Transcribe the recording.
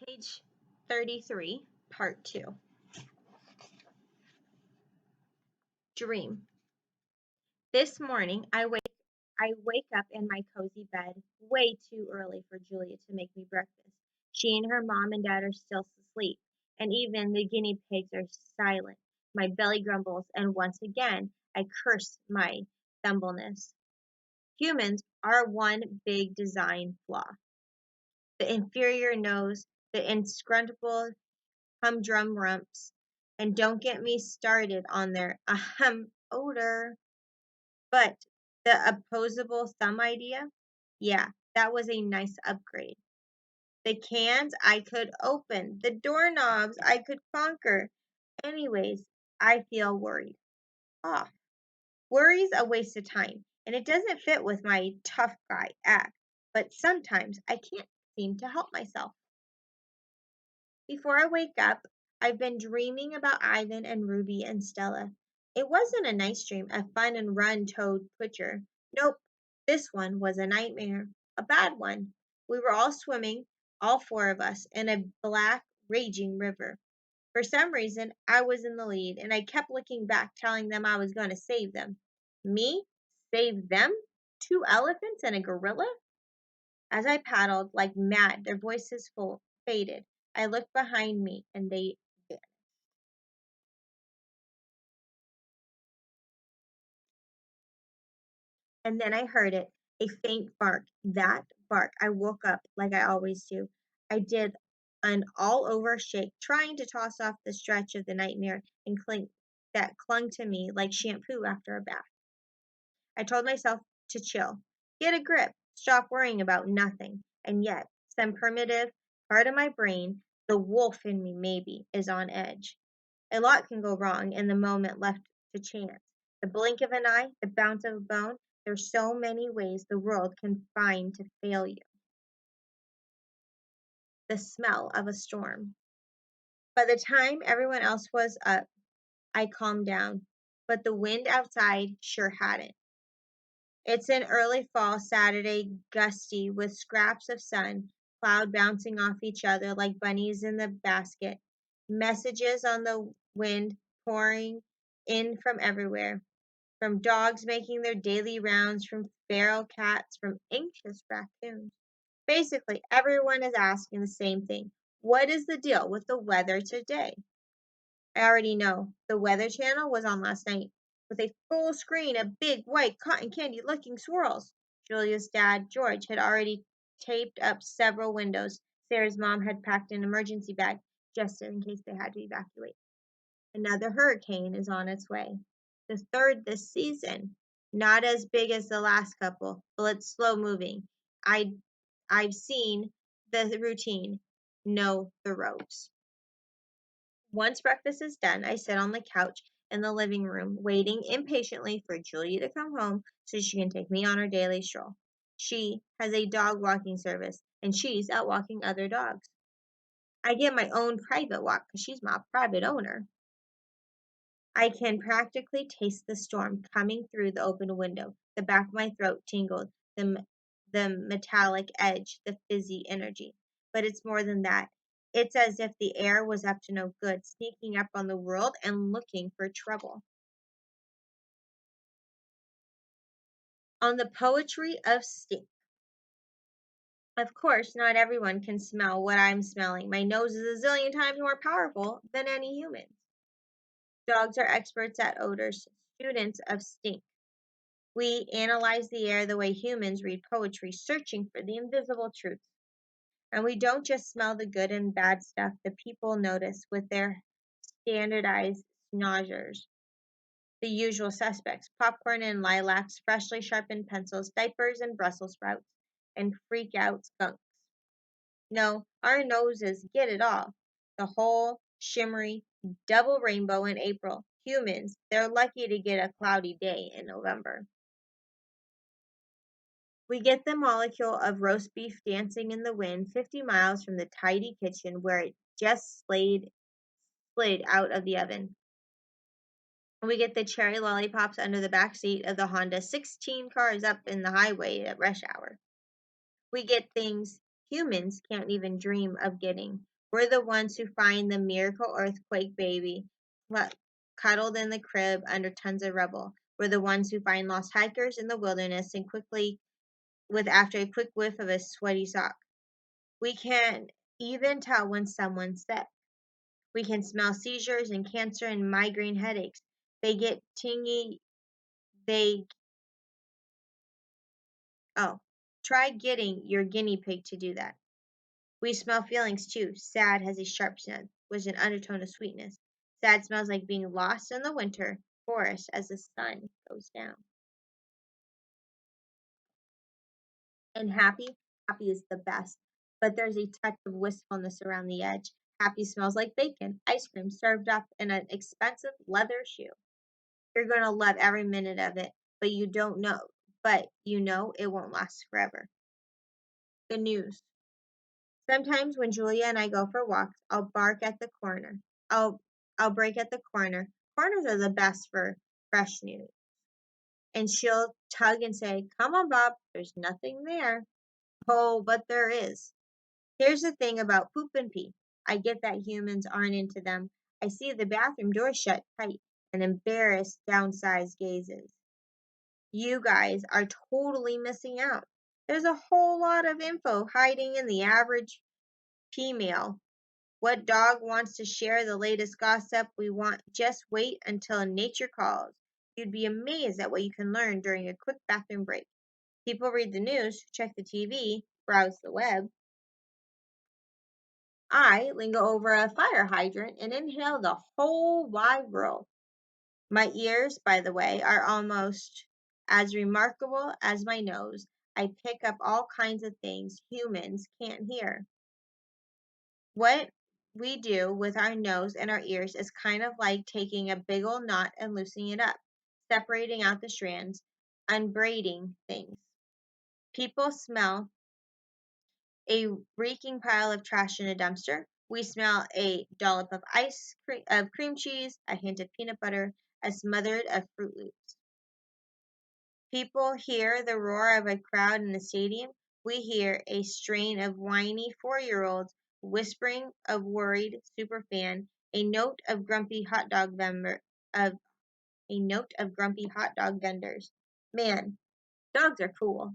Page 33, Part 2. Dream. This morning, I wake up in my cozy bed way too early for Julia to make me breakfast. She and her mom and dad are still asleep, and even the guinea pigs are silent. My belly grumbles, and once again, I curse my thumbleness. Humans are one big design flaw. The inferior nose, the inscrutable humdrum rumps, and don't get me started on their odor. But the opposable thumb idea, yeah, that was a nice upgrade. The cans I could open, the doorknobs I could conquer. Anyways, I feel worried. Off. Worry's a waste of time, and it doesn't fit with my tough guy act, but sometimes I can't seem to help myself. Before I wake up, I've been dreaming about Ivan and Ruby and Stella. It wasn't a nice dream, a fun and run toad picture. Nope, this one was a nightmare, a bad one. We were all swimming, all four of us, in a black, raging river. For some reason, I was in the lead, and I kept looking back, telling them I was going to save them. Me? Save them? Two elephants and a gorilla? As I paddled like mad, their voices faded. I looked behind me, and they vanished. And then I heard it, a faint bark. That bark. I woke up like I always do. I did an all-over shake, trying to toss off the stretch of the nightmare and that clung to me like shampoo after a bath. I told myself to chill, get a grip, stop worrying about nothing. And yet, some primitive part of my brain, the wolf in me maybe, is on edge. A lot can go wrong in the moment left to chance. The blink of an eye, the bounce of a bone, there's so many ways the world can find to fail you. The smell of a storm. By the time everyone else was up, I calmed down, but the wind outside sure hadn't. It's an early fall Saturday, gusty with scraps of sun, cloud bouncing off each other like bunnies in the basket, messages on the wind pouring in from everywhere, from dogs making their daily rounds, from feral cats, from anxious raccoons. Basically, everyone is asking the same thing. What is the deal with the weather today? I already know. The Weather Channel was on last night with a full screen of big, white, cotton candy looking swirls. Julia's dad, George, had already taped up several windows. Sarah's mom had packed an emergency bag just in case they had to evacuate. Another hurricane is on its way. The third this season. Not as big as the last couple, but it's slow moving. I've seen the routine, know the ropes. Once breakfast is done, I sit on the couch in the living room, waiting impatiently for Julia to come home so she can take me on her daily stroll. She has a dog walking service, and she's out walking other dogs. I get my own private walk because she's my private owner. I can practically taste the storm coming through the open window. The back of my throat tingled, the metallic edge, the fizzy energy. But it's more than that. It's as if the air was up to no good, sneaking up on the world and looking for trouble. On the poetry of stink. Of course, not everyone can smell what I'm smelling. My nose is a zillion times more powerful than any human's. Dogs are experts at odors, students of stink. We analyze the air the way humans read poetry, searching for the invisible truths. And we don't just smell the good and bad stuff the people notice with their standardized schnozzers. The usual suspects: popcorn and lilacs, freshly sharpened pencils, diapers and Brussels sprouts, and freak out skunks. No, our noses get it all. The whole shimmery double rainbow in April. Humans, they're lucky to get a cloudy day in November. We get the molecule of roast beef dancing in the wind 50 miles from the tidy kitchen where it just slid out of the oven. We get the cherry lollipops under the back seat of the Honda 16 cars up in the highway at rush hour. We get things humans can't even dream of getting. We're the ones who find the miracle earthquake baby cuddled in the crib under tons of rubble. We're the ones who find lost hikers in the wilderness and quickly with after a quick whiff of a sweaty sock. We can even tell when someone's sick. We can smell seizures and cancer and migraine headaches. They get tingy. They oh, try getting your guinea pig to do that. We smell feelings too. Sad has a sharp scent with an undertone of sweetness. Sad smells like being lost in the winter forest as the sun goes down. And happy is the best, but there's a touch of wistfulness around the edge. Happy smells like bacon, ice cream served up in an expensive leather shoe. You're going to love every minute of it, but you know it won't last forever. The news. Sometimes when Julia and I go for walks, I'll bark at the corner. I'll I'll break at the corner. Corners are the best for fresh news. And she'll tug and say, "Come on, Bob, there's nothing there." Oh, but there is. Here's the thing about poop and pee. I get that humans aren't into them. I see the bathroom door shut tight and embarrassed downsized gazes. You guys are totally missing out. There's a whole lot of info hiding in the average female. What dog wants to share the latest gossip? We want just wait until nature calls. You'd be amazed at what you can learn during a quick bathroom break. People read the news, check the TV, browse the web. I linger over a fire hydrant and inhale the whole wide world. My ears, by the way, are almost as remarkable as my nose. I pick up all kinds of things humans can't hear. What we do with our nose and our ears is kind of like taking a big old knot and loosening it up, separating out the strands, unbraiding things. People smell a reeking pile of trash in a dumpster. We smell a dollop of cream cheese, a hint of peanut butter, a smothered of Fruit Loops. People hear the roar of a crowd in a stadium. We hear a strain of whiny 4-year-olds whispering of worried superfan, of a note of grumpy hot dog vendors. Man, dogs are cool.